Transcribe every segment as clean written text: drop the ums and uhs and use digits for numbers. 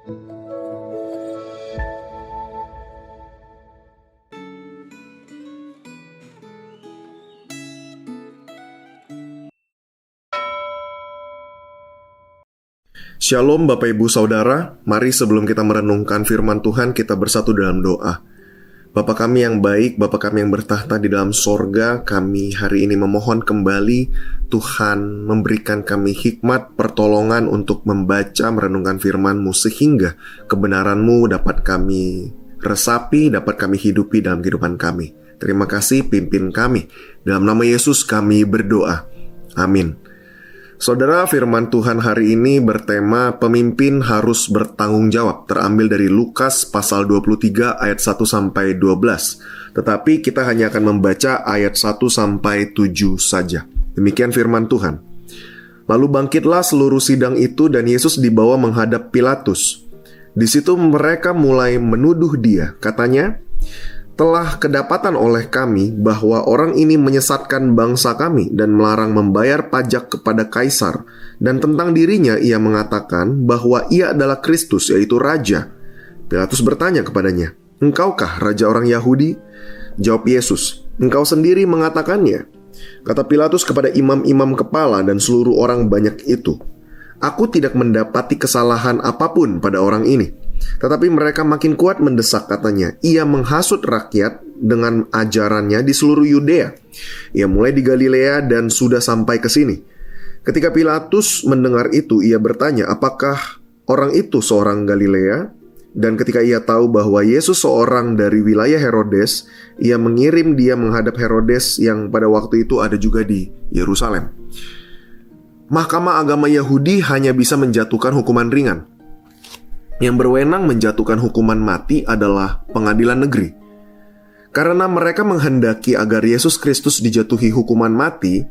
Shalom Bapak Ibu Saudara, mari sebelum kita merenungkan firman Tuhan, kita bersatu dalam doa. Bapa kami yang baik, Bapa kami yang bertahta di dalam sorga, kami hari ini memohon kembali Tuhan memberikan kami hikmat, pertolongan untuk membaca, merenungkan firman-Mu, sehingga kebenaran-Mu dapat kami resapi, dapat kami hidupi dalam kehidupan kami. Terima kasih, pimpin kami. Dalam nama Yesus kami berdoa. Amin. Saudara, firman Tuhan hari ini bertema pemimpin harus bertanggung jawab, terambil dari Lukas pasal 23 ayat 1-12. Tetapi kita hanya akan membaca ayat 1-7 saja. Demikian firman Tuhan. Lalu bangkitlah seluruh sidang itu dan Yesus dibawa menghadap Pilatus. Di situ mereka mulai menuduh dia, katanya, "Telah kedapatan oleh kami bahwa orang ini menyesatkan bangsa kami dan melarang membayar pajak kepada Kaisar. Dan tentang dirinya ia mengatakan bahwa ia adalah Kristus, yaitu Raja." Pilatus bertanya kepadanya, "Engkaukah Raja orang Yahudi?" Jawab Yesus, "Engkau sendiri mengatakannya." Kata Pilatus kepada imam-imam kepala dan seluruh orang banyak itu, "Aku tidak mendapati kesalahan apapun pada orang ini." Tetapi mereka makin kuat mendesak, katanya, "Ia menghasut rakyat dengan ajarannya di seluruh Yudea. Ia mulai di Galilea dan sudah sampai ke sini." Ketika Pilatus mendengar itu, ia bertanya, "Apakah orang itu seorang Galilea?" Dan ketika ia tahu bahwa Yesus seorang dari wilayah Herodes, ia mengirim dia menghadap Herodes yang pada waktu itu ada juga di Yerusalem. Mahkamah Agama Yahudi hanya bisa menjatuhkan hukuman ringan. Yang berwenang menjatuhkan hukuman mati adalah pengadilan negeri. Karena mereka menghendaki agar Yesus Kristus dijatuhi hukuman mati,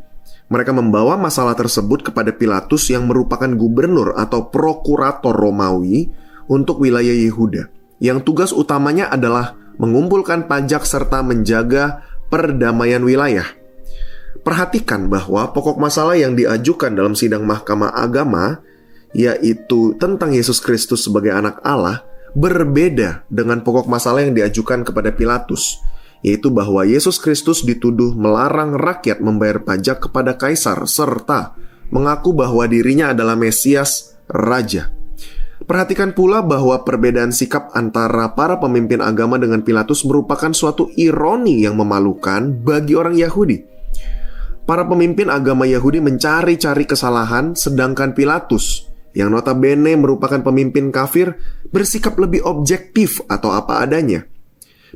mereka membawa masalah tersebut kepada Pilatus yang merupakan gubernur atau prokurator Romawi untuk wilayah Yehuda, yang tugas utamanya adalah mengumpulkan pajak serta menjaga perdamaian wilayah. Perhatikan bahwa pokok masalah yang diajukan dalam sidang mahkamah agama, yaitu tentang Yesus Kristus sebagai anak Allah, berbeda dengan pokok masalah yang diajukan kepada Pilatus, yaitu bahwa Yesus Kristus dituduh melarang rakyat membayar pajak kepada Kaisar serta mengaku bahwa dirinya adalah Mesias, Raja. Perhatikan pula bahwa perbedaan sikap antara para pemimpin agama dengan Pilatus merupakan suatu ironi yang memalukan bagi orang Yahudi. Para pemimpin agama Yahudi mencari-cari kesalahan, sedangkan Pilatus, yang notabene merupakan pemimpin kafir, bersikap lebih objektif atau apa adanya.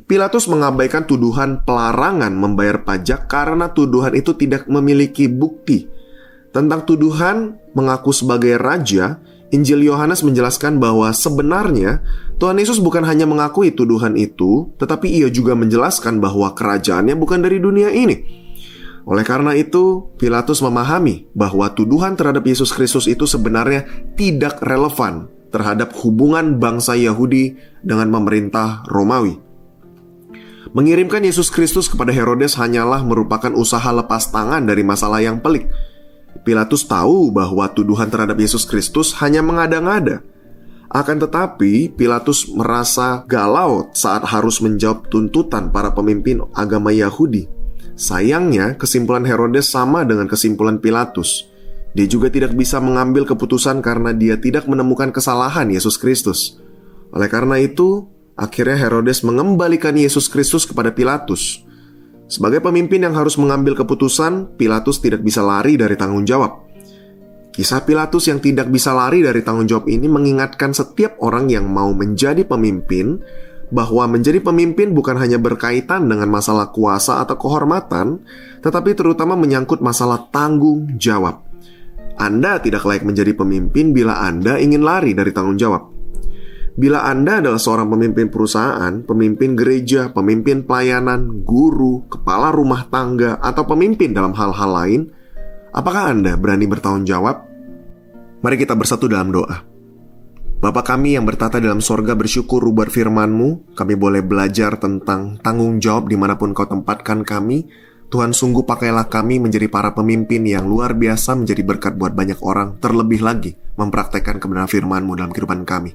Pilatus mengabaikan tuduhan pelarangan membayar pajak karena tuduhan itu tidak memiliki bukti. Tentang tuduhan mengaku sebagai raja, Injil Yohanes menjelaskan bahwa sebenarnya Tuhan Yesus bukan hanya mengakui tuduhan itu, tetapi ia juga menjelaskan bahwa kerajaannya bukan dari dunia ini. Oleh karena itu, Pilatus memahami bahwa tuduhan terhadap Yesus Kristus itu sebenarnya tidak relevan terhadap hubungan bangsa Yahudi dengan pemerintah Romawi. Mengirimkan Yesus Kristus kepada Herodes hanyalah merupakan usaha lepas tangan dari masalah yang pelik. Pilatus tahu bahwa tuduhan terhadap Yesus Kristus hanya mengada-ngada. Akan tetapi, Pilatus merasa galau saat harus menjawab tuntutan para pemimpin agama Yahudi. Sayangnya, kesimpulan Herodes sama dengan kesimpulan Pilatus. Dia juga tidak bisa mengambil keputusan karena dia tidak menemukan kesalahan Yesus Kristus. Oleh karena itu, akhirnya Herodes mengembalikan Yesus Kristus kepada Pilatus. Sebagai pemimpin yang harus mengambil keputusan, Pilatus tidak bisa lari dari tanggung jawab. Kisah Pilatus yang tidak bisa lari dari tanggung jawab ini mengingatkan setiap orang yang mau menjadi pemimpin bahwa menjadi pemimpin bukan hanya berkaitan dengan masalah kuasa atau kehormatan, tetapi terutama menyangkut masalah tanggung jawab. Anda tidak layak menjadi pemimpin bila Anda ingin lari dari tanggung jawab. Bila Anda adalah seorang pemimpin perusahaan, pemimpin gereja, pemimpin pelayanan, guru, kepala rumah tangga, atau pemimpin dalam hal-hal lain, apakah Anda berani bertanggung jawab? Mari kita bersatu dalam doa. Bapa kami yang bertata dalam sorga, bersyukur buat firman-Mu. Kami boleh belajar tentang tanggung jawab dimanapun Kau tempatkan kami. Tuhan, sungguh pakailah kami menjadi para pemimpin yang luar biasa, menjadi berkat buat banyak orang, terlebih lagi mempraktekkan kebenaran firman-Mu dalam kehidupan kami.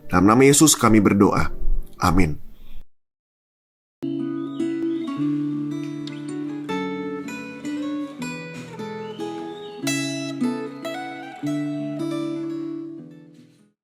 Dalam nama Yesus kami berdoa. Amin.